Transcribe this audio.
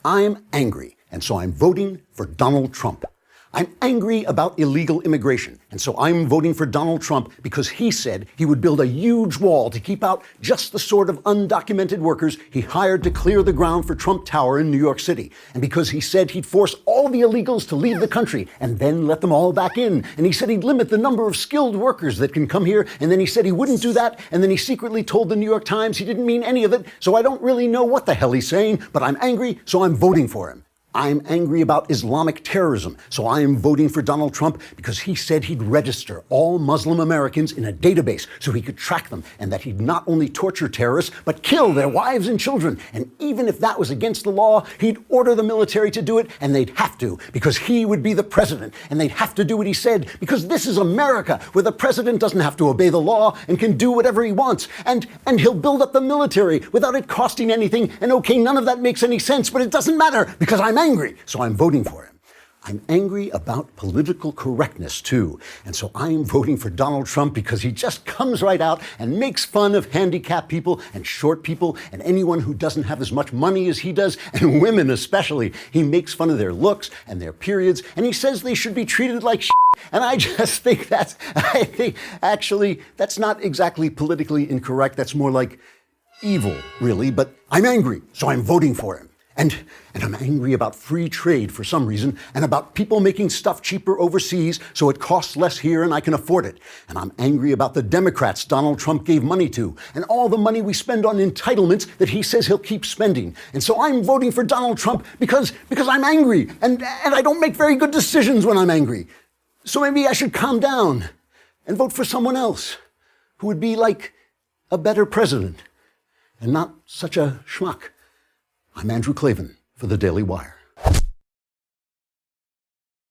I'm angry, and so I'm voting for Donald Trump. I'm angry about illegal immigration, and so I'm voting for Donald Trump because he said he would build a huge wall to keep out just the sort of undocumented workers he hired to clear the ground for Trump Tower in New York City, and because he said he'd force all the illegals to leave the country and then let them all back in, and he said he'd limit the number of skilled workers that can come here, and then he said he wouldn't do that, and then he secretly told the New York Times he didn't mean any of it, so I don't really know what the hell he's saying, but I'm angry, so I'm voting for him. I'm angry about Islamic terrorism, so I am voting for Donald Trump because he said he'd register all Muslim Americans in a database so he could track them, and that he'd not only torture terrorists, but kill their wives and children. And even if that was against the law, he'd order the military to do it, and they'd have to, because he would be the president, and they'd have to do what he said, because this is America, where the president doesn't have to obey the law and can do whatever he wants. And he'll build up the military without it costing anything, and okay, none of that makes any sense, but it doesn't matter, because I'm angry, so I'm voting for him. I'm angry about political correctness, too. And so I am voting for Donald Trump because he just comes right out and makes fun of handicapped people and short people and anyone who doesn't have as much money as he does, and women especially. He makes fun of their looks and their periods, and he says they should be treated like shit. And I just think actually, that's not exactly politically incorrect. That's more like evil, really. But I'm angry, so I'm voting for him. And I'm angry about free trade for some reason, and about people making stuff cheaper overseas so it costs less here and I can afford it. And I'm angry about the Democrats Donald Trump gave money to, and all the money we spend on entitlements that he says he'll keep spending. And so I'm voting for Donald Trump because I'm angry, and I don't make very good decisions when I'm angry. So maybe I should calm down and vote for someone else who would be like a better president and not such a schmuck. I'm Andrew Klavan for the Daily Wire.